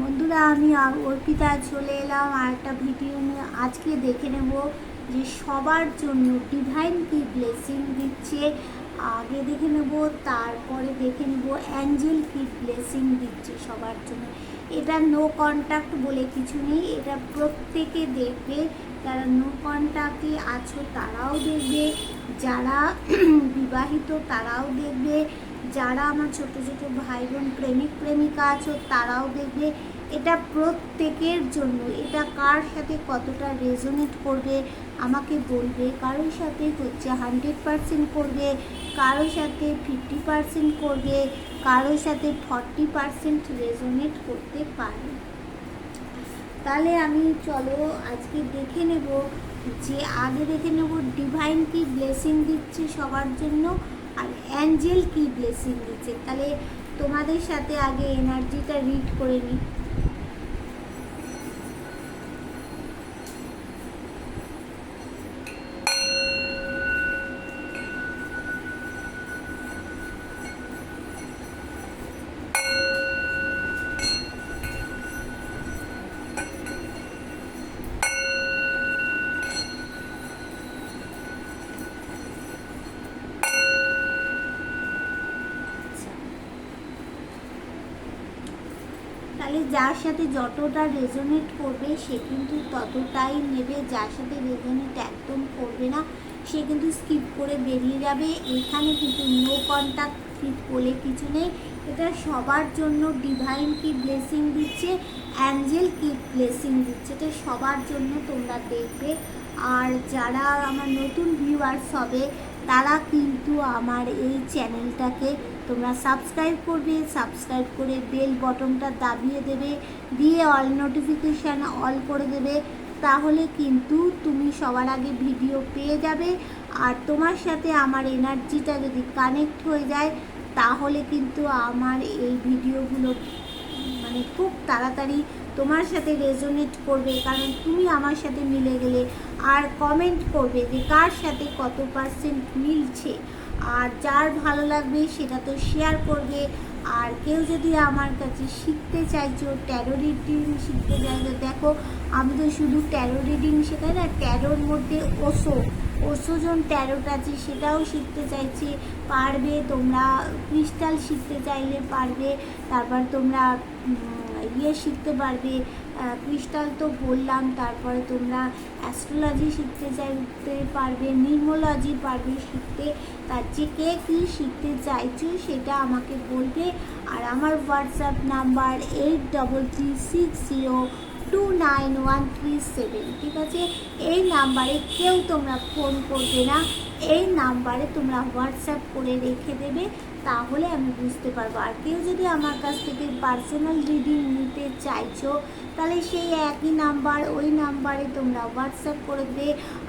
বন্ধুরা, আমি অর্পিতা চলে এলাম আর একটা ভিডিও নিয়ে। আজকে দেখে নেব যে সবার জন্য ডিভাইন কি ব্লেসিং দিচ্ছে। আগে দেখে নেব, তারপরে দেখে নেব অ্যাঞ্জেল কি ব্লেসিং দিচ্ছে সবার জন্য। এটা নো কন্ট্যাক্ট বলে কিছু নেই, এটা প্রত্যেকে দেখবে। যারা নো কন্ট্যাক্টে আছো তারাও দেখবে, যারা বিবাহিত তারাও দেখবে, যারা আমার ছোট ছোট ভাই বোন প্রেমিক প্রেমিকা আছো তারাও দেখবে। এটা প্রত্যেকের জন্য। এটা কার সাথে কতটা রেজোনেট করবে আমাকে বলবে। কারোর সাথে হচ্ছে 100% করবে, কারোর সাথে 50% করবে, কারোর সাথে 40% রেজোনেট করতে পারে। তাহলে আমি চলো আজকে দেখে নেব যে আগে দেখে নেব ডিভাইন কি ব্লেসিং দিচ্ছে সবার জন্য আর অ্যাঞ্জেল কি ব্লেসিং দিচ্ছে। তাহলে তোমাদের সাথে আগে এনার্জিটা রিড করে নিই। তাহলে যার সাথে যতটা রেজোনেট করবে সে কিন্তু ততটাই নেবে, যার সাথে রেজোনেট একদম করবে না সে কিন্তু স্কিপ করে বেরিয়ে যাবে। এখানে কিন্তু নো কন্ট্যাক্ট বলে কিছু নেই। এটা সবার জন্য ডিভাইন কি ব্লেসিং দিচ্ছে, অ্যাঞ্জেল কি ব্লেসিং দিচ্ছে, এটা সবার জন্য তোমরা দেখবে। আর যারা আমার নতুন ভিউয়ার্স হবে তারা কিন্তু আমার এই চ্যানেলটাকে তোমরা সাবস্ক্রাইব করবে, সাবস্ক্রাইব করে বেল বটনটা দাবিয়ে দেবে, দিয়ে অল নোটিফিকেশান অল করে দেবে। তাহলে কিন্তু তুমি সবার আগে ভিডিও পেয়ে যাবে। আর তোমার সাথে আমার এনার্জিটা যদি কানেক্ট হয়ে যায় তাহলে কিন্তু আমার এই ভিডিওগুলো মানে খুব তাড়াতাড়ি তোমার সাথে রেজোনেট করবে, কারণ তুমি আমার সাথে মিলে গেলে। আর কমেন্ট করবে যে কার সাথে কত পার্সেন্ট মিলছে, আর যার ভালো লাগবে সেটা তো শেয়ার করবে। আর কেউ যদি আমার কাছে শিখতে চাইছো, ট্যারো রিডিং শিখতে চাইছো, দেখো আমি তো শুধু ট্যারো রিডিং শেখাই না, ট্যারোর মধ্যে ওশোজন ট্যারোট আছে সেটাও শিখতে চাইছি, পারবে। তোমরা ক্রিস্টাল শিখতে চাইলে পারবে। তারপর তোমরা শিখতে পারবে, ক্রিস্টাল তো বললাম। তারপরে তোমরা অ্যাস্ট্রোলজি শিখতে চাইতে পারবে, নিউমোলজি পারবে শিখতে। তার যে কে কী শিখতে চাইছো সেটা আমাকে বলবে। আর আমার হোয়াটসঅ্যাপ নাম্বার 8360291337, ঠিক আছে? এই নাম্বারে কেউ তোমরা ফোন করবে না, এই নাম্বারে তোমরা হোয়াটসঅ্যাপ করে রেখে দেবে, তাহলে আমি বুঝতে পারবো। আর কেউ যদি আমার কাছ থেকে পার্সোনাল রিডিং নিতে চাইছো তাহলে সেই একই নাম্বার, ওই নাম্বারে তোমরা হোয়াটসঅ্যাপ করে দেবে।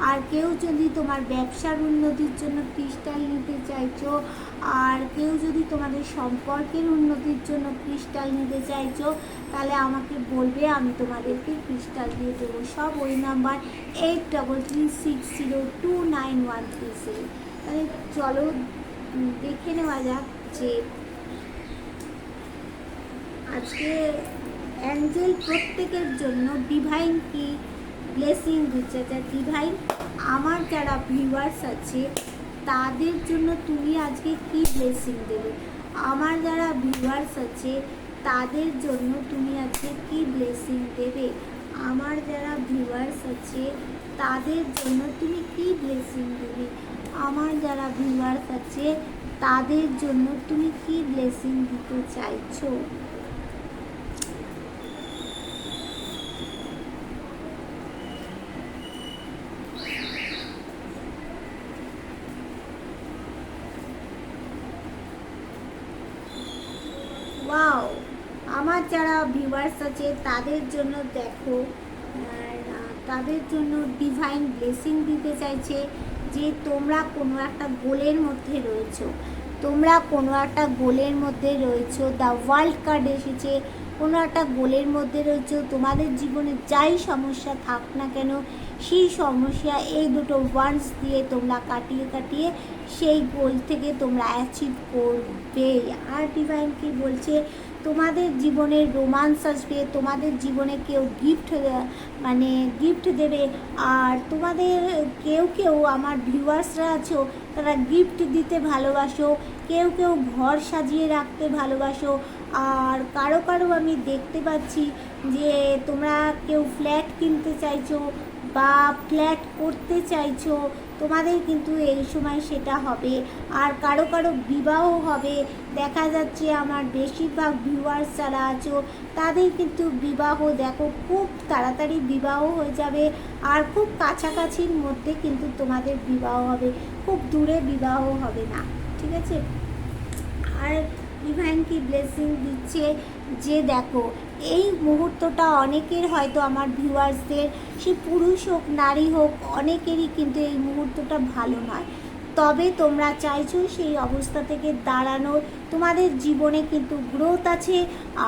আর কেউ যদি তোমার ব্যবসার উন্নতির জন্য ক্রিস্টাল নিতে চাইছো, আর কেউ যদি তোমাদের সম্পর্কের উন্নতির জন্য ক্রিস্টাল নিতে চাইছো তাহলে আমাকে বলবে, আমি তোমাদেরকে ক্রিস্টাল দিয়ে দেবো। সব ওই নাম্বার 8360291337। তাহলে চলো দেখে নেওয়া যাক যে আজকে অ্যাঞ্জেল প্রত্যেকের জন্য ডিভাইন কি ব্লেসিং দিচ্ছে। যা ডিভাইন আমার যারা ভিউয়ার্স আছে তাদের জন্য তুমি আজকে কি ব্লেসিং দেবে। আমার যারা ভিউয়ার্স আছে তাদের জন্য তুমি আজকে কি ব্লেসিং দেবে। আমার যারা ভিউয়ার্স আছে তাদের জন্য তুমি কি ব্লেসিং দেবে। আমার যারা ভিউয়ার্স আছে তাদের জন্য তুমি কি ব্লেসিং দিতে চাইছো। ওয়াও, আমার যারা ভিউয়ার্স আছে তাদের জন্য দেখো, তাদের জন্য ডিভাইন ব্লেসিং দিতে চাইছে যে তোমরা কোনো একটা গোলের মধ্যে রয়েছো, তোমরা কোনো একটা গোলের মধ্যে রয়েছো। দ্য ওয়ার্ল্ড কার্ড এসেছে, কোনো একটা গোলের মধ্যে রয়েছো। তোমাদের জীবনে যাই সমস্যা থাক না কেন সেই সমস্যা এই দুটো ওয়ান্স দিয়ে তোমরা কাটিয়ে কাটিয়ে সেই গোল থেকে তোমরা অ্যাচিভ করবে। আর ডিভাইন কি বলছে, তোমাদের জীবনে রোমান্স আসবে, তোমাদের জীবনে কেউ গিফট দেবে। আর তোমাদের কেউ কেউ আমার ভিউয়ার্সরা আছো, তারা গিফট দিতে ভালোবাসো, কেউ কেউ ঘর সাজিয়ে রাখতে ভালোবাসো। আর কারো কারো আমি দেখতে পাচ্ছি যে তোমরা কেউ ফ্ল্যাট কিনতে চাইছো বা ফ্ল্যাট করতে চাইছো, তোমাদের কিন্তু এই সময় সেটা হবে। আর কারো কারো বিবাহ হবে, দেখা যাচ্ছে আমার বেশিরভাগ ভিউয়ার্স যারা আছো তাদের কিন্তু বিবাহ দেখো খুব তাড়াতাড়ি বিবাহ হয়ে যাবে। আর খুব কাছাকাছির মধ্যে কিন্তু তোমাদের বিবাহ হবে, খুব দূরে বিবাহ হবে না, ঠিক আছে। আর ডিভাইন কি ব্লেসিং দিচ্ছে যে দেখো এই মুহূর্তটা অনেকের, হয়তো আমার ভিউয়ার্সদের, সে পুরুষ হোক নারী হোক, অনেকেরই কিন্তু এই মুহূর্তটা ভালো নয়। তবে তোমরা চাইছো সেই অবস্থা থেকে দাঁড়ানোর, তোমাদের জীবনে কিন্তু গ্রোথ আছে।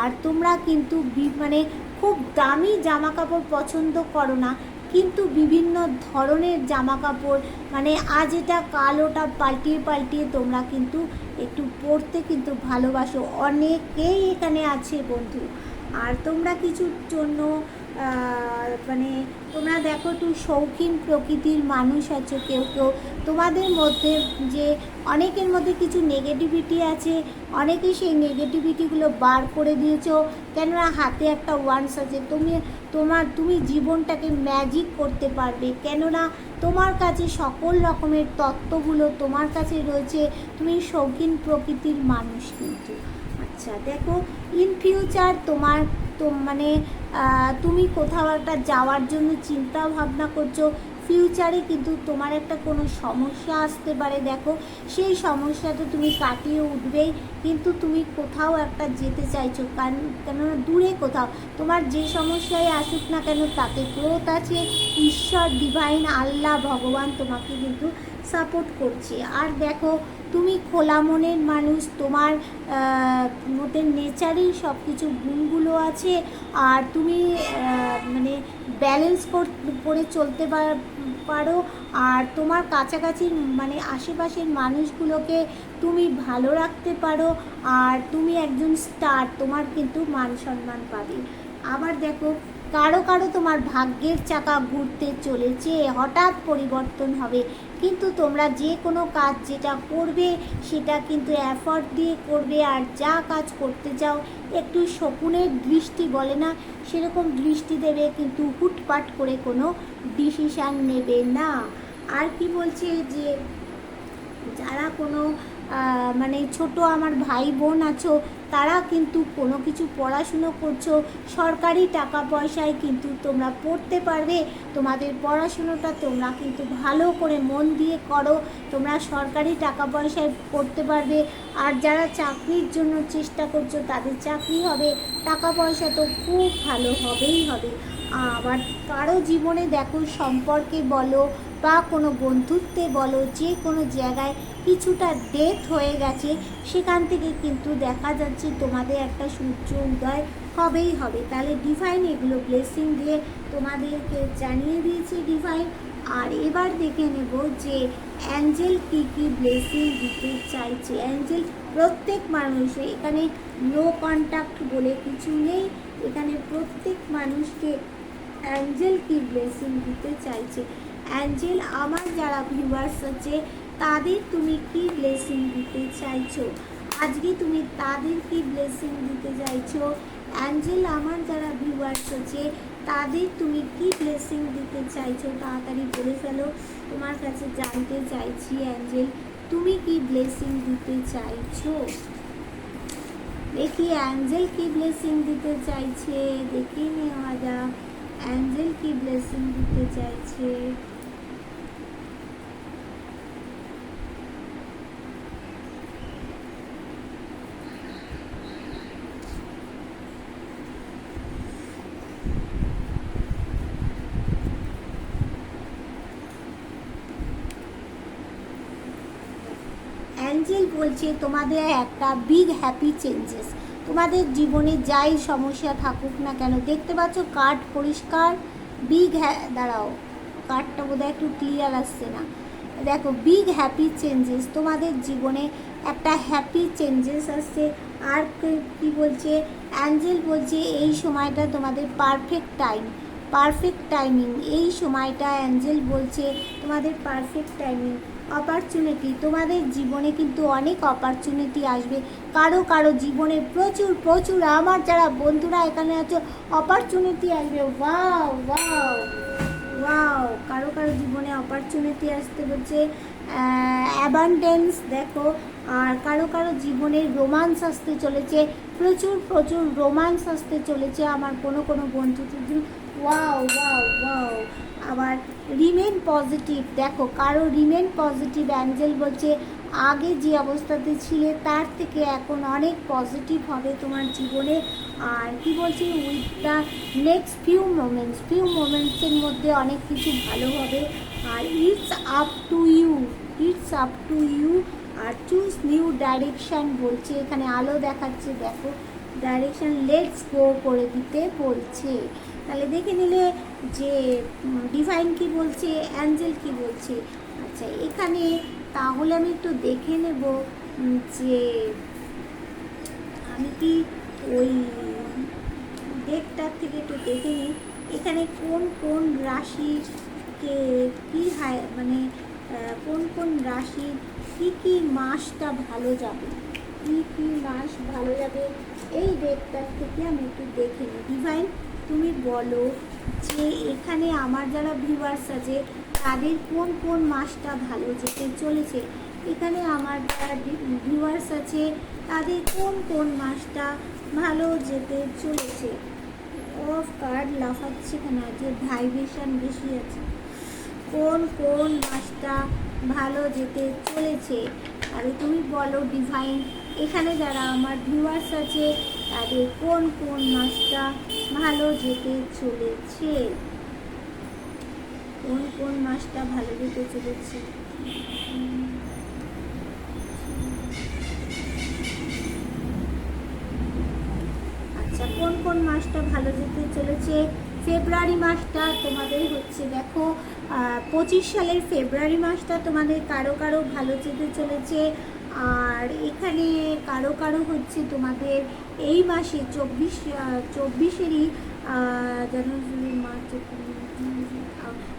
আর তোমরা কিন্তু মানে খুব দামি জামা কাপড় পছন্দ করো না, কিন্তু বিভিন্ন ধরনের জামা কাপড় মানে আজ এটা কাল ওটা পাল্টিয়ে পাল্টিয়ে তোমরা কিন্তু একটু পরতে কিন্তু ভালোবাসো, অনেকেই এখানে আছে বন্ধু। আর তোমরা কিছুর জন্য মানে তোমরা দেখো একটু শৌখিন প্রকৃতির মানুষ আছো কেউ কেউ। তোমাদের মধ্যে যে অনেকের মধ্যে কিছু নেগেটিভিটি আছে, অনেকেই সেই নেগেটিভিটিগুলো বার করে দিয়েছো। কেননা হাতে একটা ওয়ান্স আছে, তুমি জীবনটাকে ম্যাজিক করতে পারবে, কেননা তোমার কাছে সকল রকমের তত্ত্বগুলো তোমার কাছে রয়েছে। তুমি শৌখিন প্রকৃতির মানুষ কিন্তু। আচ্ছা দেখো, ইন ফিউচার তোমার মানে তুমি কোথাও একটা যাওয়ার জন্য চিন্তা ভাবনা করছো, ফিউচারে কিন্তু তোমার একটা কোনো সমস্যা আসতে পারে। দেখো সেই সমস্যাটা তুমি কাটিয়ে উঠবেই, কিন্তু তুমি কোথাও একটা যেতে চাইছো, কেননা দূরে কোথাও। তোমার যে সমস্যায় আসুক না কেন তাতে গ্রোথ আছে, ঈশ্বর ডিভাইন আল্লাহ ভগবান তোমাকে কিন্তু সাপোর্ট করছে। আর দেখো তুমি খোলা মনের মানুষ, তোমার মধ্যে নেচারেই সব কিছু গুণগুলো আছে। আর তুমি মানে ব্যালেন্স করে চলতে পারো। আর তোমার কাছাকাছি মানে আশেপাশের মানুষগুলোকে তুমি ভালো রাখতে পারো। আর তুমি একজন স্টার, তোমার কিন্তু মান সম্মান পাবে। আবার দেখো কারো কারো তোমার ভাগ্যের চাকা ঘুরতে চলেছে, হঠাৎ পরিবর্তন হবে। কিন্তু তোমরা যে কোনো কাজ যেটা করবে সেটা কিন্তু এফর্ট দিয়ে করবে। আর যা কাজ করতে চাও একটু শকুনের দৃষ্টি বলে না, সেরকম দৃষ্টি দেবে, কিন্তু হুটপাট করে কোনো ডিসিশান নেবে না। আর কি বলছে যে যারা কোনো মানে ছোট আমার ভাই বোন আছো, তারা কিন্তু কোনো কিছু পড়াশুনো করছো, সরকারি টাকা পয়সায় কিন্তু তোমরা পড়তে পারবে। তোমাদের পড়াশুনোটা তোমরা কিন্তু ভালো করে মন দিয়ে করো, তোমরা সরকারি টাকা পয়সায় পড়তে পারবে। আর যারা চাকরির জন্য চেষ্টা করছো তাদের চাকরি হবে, টাকা পয়সা তো খুব ভালো হবেই হবে। আবার কারো জীবনে দেখো সম্পর্কে বলো বা কোনো বন্ধুত্বে বলো, যে কোনো জায়গায় কিছুটা ডেথ হয়ে গেছে, সেখান থেকে কিন্তু দেখা যাচ্ছে তোমাদের একটা সূর্য উদয় হবেই হবে। তাহলে ডিভাইন এগুলো ব্লেসিং দিয়ে তোমাদেরকে জানিয়ে দিয়েছে ডিভাইন। আর এবার দেখে নেব যে অ্যাঞ্জেল কী কী ব্লেসিং দিতে চাইছে। অ্যাঞ্জেল প্রত্যেক মানুষ, এখানে নো কন্ট্যাক্ট বলে কিছু নেই, এখানে প্রত্যেক মানুষকে অ্যাঞ্জেল কি ব্লেসিং দিতে চাইছে। অ্যাঞ্জেল আমার যারা ভিউয়ার্স আছে তাদের তুমি কি ব্লেসিং দিতে চাইছো, আজকে তুমি তাদের কি ব্লেসিং দিতে চাইছো। অ্যাঞ্জেল আমার যারা ভিউয়ার্স আছে তাদের তুমি কি ব্লেসিং দিতে চাইছো, তাড়াতাড়ি বলে ফেলো, তোমার কাছে জানতে চাইছি। অ্যাঞ্জেল তুমি কি ব্লেসিং দিতে চাইছো, দেখি অ্যাঞ্জেল কি ব্লেসিং দিতে চাইছে, দেখি নেওয়া যাক অ্যাঞ্জেল কি ব্লেসিং দিতে চাইছে। অ্যাঞ্জেল বলছে তোমাদের একটা বিগ হ্যাপি চেঞ্জেস, তোমাদের জীবনে যাই সমস্যা থাকুক না কেন, দেখতে পাচ্ছ কার্ড পরিষ্কার, বিগ দাঁড়াও কার্ডটা বোধহয় একটু ক্লিয়ার আসছে না, দেখো বিগ হ্যাপি চেঞ্জেস, তোমাদের জীবনে একটা হ্যাপি চেঞ্জেস আসছে। আর কি বলছে অ্যাঞ্জেল বলছে এই সময়টা তোমাদের পারফেক্ট টাইমিং, এই সময়টা অ্যাঞ্জেল বলছে তোমাদের পারফেক্ট টাইমিং। অপরচুনিটি, তোমাদের জীবনে কিন্তু অনেক অপরচুনিটি আসবে, কারো কারো জীবনে প্রচুর প্রচুর, আমার যারা বন্ধুরা এখানে আছে অপরচুনিটি আসবে। ওয়াও ওয়াও ওয়াও, কারো কারো জীবনে অপরচুনিটি আসতে বলছে, অ্যাবান্ডেন্স দেখো। আর কারো কারো জীবনে রোমান্স আসতে চলেছে, প্রচুর প্রচুর রোমান্স আসতে চলেছে আমার কোনো কোনো বন্ধুদের। Wow wow wow. আবার রিমেন পজিটিভ, দেখো কারো রিমেন পজিটিভ, অ্যাঞ্জেল বলছে আগে যে অবস্থাতে ছিলে তার থেকে এখন অনেক পজিটিভ হবে তোমার জীবনে। আর কি বলছি, উইথ দ্য নেক্সট ফিউ মোমেন্টসের মধ্যে অনেক কিছু ভালো হবে। আর ইটস আপ টু ইউ আর চুজ নিউ ডাইরেকশান বলছে, এখানে আলো দেখাচ্ছে দেখো, ডাইরেকশান লেটস গো করে দিতে বলছে। তাহলে দেখে নিলে যে ডিভাইন কি বলছে, অ্যাঞ্জেল কি বলছে। আচ্ছা এখানে তাহলে আমি একটু দেখে নেব যে আমি কি ওই ডেকটার থেকে একটু দেখে নিই এখানে কোন কোন রাশিকে কী মানে কোন কোন রাশির কী মাসটা ভালো যাবে, কী মাস ভালো যাবে, এই ডেকটার থেকে আমি একটু দেখে নিই। ডিভাইন তুমি বলো যে এখানে আমার যারা ভিউয়ার্স আছে তাদের কোন কোন মাসটা ভালো যেতে চলেছে, এখানে আমার যারা ভিউয়ার্স আছে তাদের কোন কোন মাসটা ভালো যেতে চলেছে। অফ কার্ড লাফাচ্ছে কেন, যে ভাইব্রেশন বেশি আছে, কোন কোন মাসটা ভালো যেতে চলেছে। তাহলে তুমি বলো ডিভাইন, এখানে যারা আমার ভিউয়ার্স আছে তাদের কোন কোন মাসটা ভালো যেতে চলেছে, কোন কোন মাসটা ভালো যেতে চলেছে। আচ্ছা কোন কোন মাসটা ভালো যেতে চলেছে, ফেব্রুয়ারি মাসটা তোমাদের হচ্ছে দেখো 25 সালের ফেব্রুয়ারি মাসটা তোমাদের কারো কারো ভালো যেতে চলেছে। আর এখানে কারো কারো হচ্ছে তোমাদের এই মাসে 24-এরই জানুয়ারি মার্চ,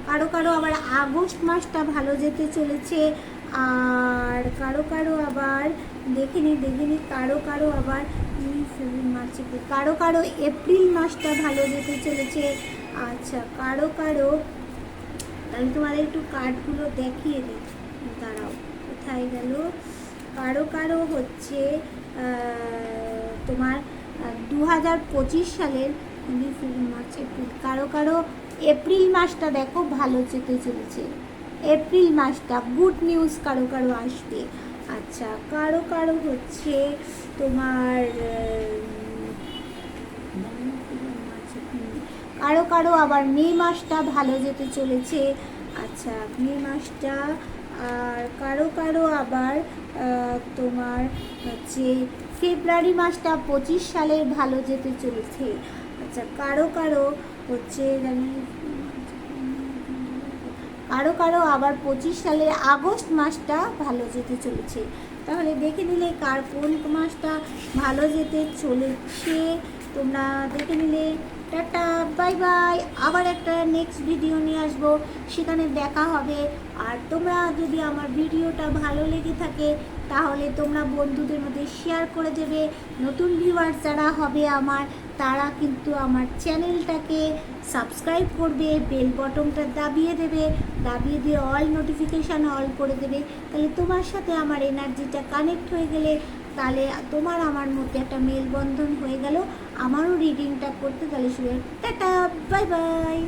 কারো কারো আবার আগস্ট মাসটা ভালো যেতে চলেছে। আর কারো কারো আবার দেখে নি কারো কারো আবার মার্চ, কারো কারো এপ্রিল মাসটা ভালো যেতে চলেছে। আচ্ছা কারো কারো, তাহলে তোমাদের একটু কার্ডগুলো দেখিয়ে দিই, দাঁড়াও কোথায় গেল, কারো কারো হচ্ছে তোমার 2025 সালের মার্চ এপ্রিল, কারো কারো এপ্রিল মাসটা দেখো ভালো যেতে চলেছে, এপ্রিল মাসটা গুড নিউজ কারো কারো আসবে। আচ্ছা কারো কারো হচ্ছে তোমার কারো কারো আবার মে মাসটা ভালো যেতে চলেছে। আচ্ছা মে মাসটা, আর কারো কারো আবার তোমার হচ্ছে ফেব্রুয়ারি মাসটা 25 সালের ভালো যেতে চলেছে। আচ্ছা কারো কারো হচ্ছে কারো কারো আবার 25 সালের আগস্ট মাসটা ভালো যেতে চলেছে। তাহলে দেখে নিলে কার কোন মাসটা ভালো যেতে চলেছে তোমরা দেখে নিলে। টাটা বাই বাই, আবার একটা নেক্সট ভিডিও নিয়ে আসবো, সেখানে দেখা হবে। আর তোমরা যদি আমার ভিডিওটা ভালো লেগে থাকে তাহলে তোমরা বন্ধুদের মধ্যে শেয়ার করে দেবে। নতুন ভিউয়ার্স যারা হবে আমার, তারা কিন্তু আমার চ্যানেলটাকে সাবস্ক্রাইব করবে, বেল বটনটা দাবিয়ে দেবে, দাবিয়ে দিয়ে অল নোটিফিকেশান অল করে দেবে। তাহলে তোমার সাথে আমার এনার্জিটা কানেক্ট হয়ে গেলে তাহলে তোমার আমার মধ্যে একটা মেলবন্ধন হয়ে গেল, আমারও রিডিংটা করতে তাহলে শুরু। Tata bye bye.